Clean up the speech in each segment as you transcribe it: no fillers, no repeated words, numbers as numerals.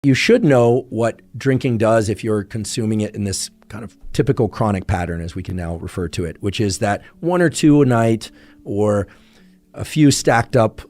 You should know what drinking does if you're consuming it in this kind of typical chronic pattern, as we can now refer to it, which is that 1 or 2 a night or a few stacked up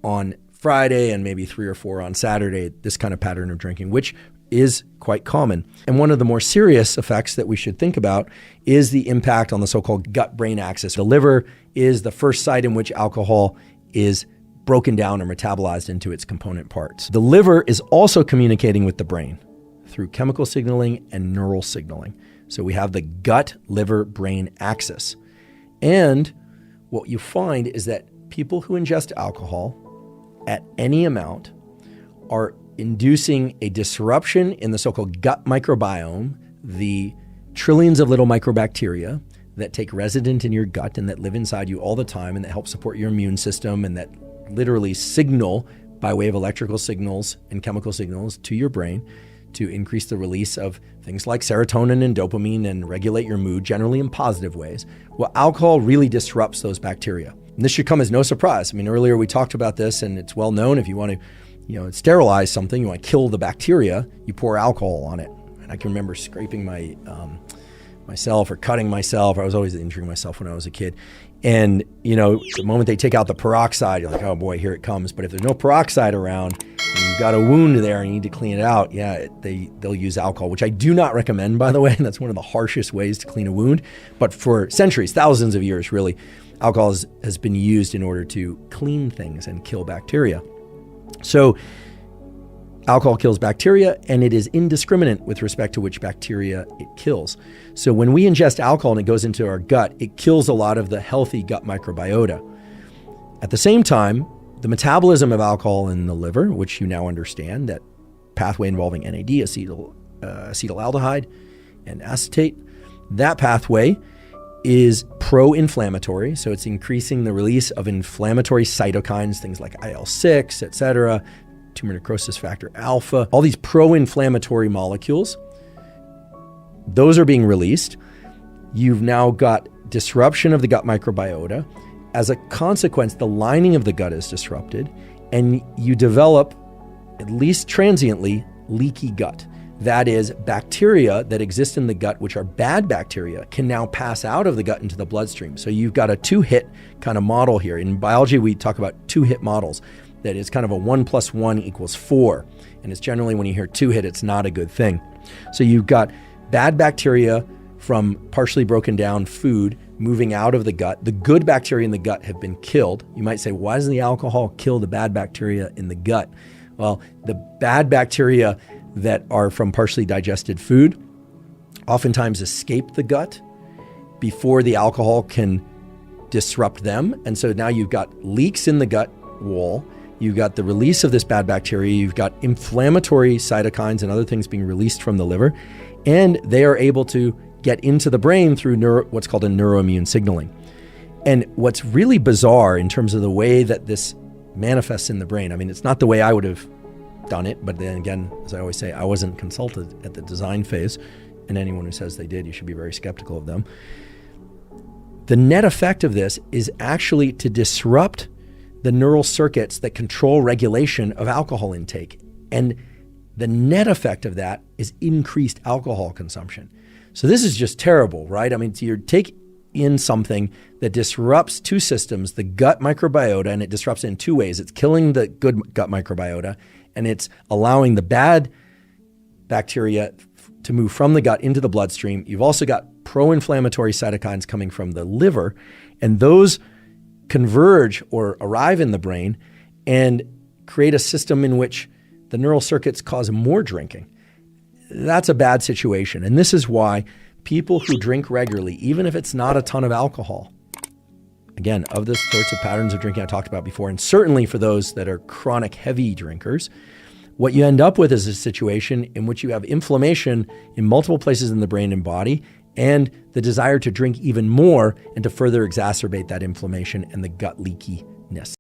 on Friday and maybe 3 or 4 on Saturday, this kind of pattern of drinking, which is quite common. And one of the more serious effects that we should think about is the impact on the so-called gut-brain axis. The liver is the first site in which alcohol is broken down or metabolized into its component parts. The liver is also communicating with the brain through chemical signaling and neural signaling. So we have the gut-liver-brain axis. And what you find is that people who ingest alcohol at any amount are inducing a disruption in the so-called gut microbiome, the trillions of little microbacteria that take resident in your gut and that live inside you all the time and that help support your immune system and that literally signal by way of electrical signals and chemical signals to your brain to increase the release of things like serotonin and dopamine and regulate your mood, generally in positive ways. Well, alcohol really disrupts those bacteria. And this should come as no surprise. I mean, earlier we talked about this, and it's well known if you want to, sterilize something, you want to kill the bacteria, you pour alcohol on it. And I can remember scraping myself or cutting myself. I was always injuring myself when I was a kid. And, the moment they take out the peroxide, you're like, oh boy, here it comes. But if there's no peroxide around and you've got a wound there and you need to clean it out, they'll use alcohol, which I do not recommend, by the way. That's one of the harshest ways to clean a wound. But for centuries, thousands of years, really, alcohol has been used in order to clean things and kill bacteria. So alcohol kills bacteria, and it is indiscriminate with respect to which bacteria it kills. So when we ingest alcohol and it goes into our gut, it kills a lot of the healthy gut microbiota. At the same time, the metabolism of alcohol in the liver, which you now understand, that pathway involving NAD, acetaldehyde, and acetate, that pathway is pro-inflammatory. So it's increasing the release of inflammatory cytokines, things like IL-6, et cetera, tumor necrosis factor alpha, all these pro-inflammatory molecules, those are being released. You've now got disruption of the gut microbiota. As a consequence, the lining of the gut is disrupted, and you develop, at least transiently, leaky gut. That is, bacteria that exist in the gut, which are bad bacteria, can now pass out of the gut into the bloodstream. So you've got a 2-hit kind of model here. In biology, we talk about 2-hit models. That is kind of a 1 + 1 = 4. And it's generally, when you hear 2-hit, it's not a good thing. So you've got bad bacteria from partially broken down food moving out of the gut. The good bacteria in the gut have been killed. You might say, why doesn't the alcohol kill the bad bacteria in the gut? Well, the bad bacteria that are from partially digested food oftentimes escape the gut before the alcohol can disrupt them. And so now you've got leaks in the gut wall. You've got the release of this bad bacteria. You've got inflammatory cytokines and other things being released from the liver. And they are able to get into the brain through what's called a neuroimmune signaling. And what's really bizarre in terms of the way that this manifests in the brain, I mean, it's not the way I would have done it, but then again, as I always say, I wasn't consulted at the design phase, and anyone who says they did, you should be very skeptical of them. The net effect of this is actually to disrupt the neural circuits that control regulation of alcohol intake. And the net effect of that is increased alcohol consumption. So this is just terrible, right? I mean, so you take in something that disrupts 2 systems, the gut microbiota, and it disrupts it in 2 ways. It's killing the good gut microbiota, and it's allowing the bad bacteria to move from the gut into the bloodstream. You've also got pro-inflammatory cytokines coming from the liver, and those converge or arrive in the brain and create a system in which the neural circuits cause more drinking. That's a bad situation. And this is why people who drink regularly, even if it's not a ton of alcohol, again, of the sorts of patterns of drinking I talked about before, and certainly for those that are chronic heavy drinkers, what you end up with is a situation in which you have inflammation in multiple places in the brain and body, and the desire to drink even more and to further exacerbate that inflammation and the gut leakiness.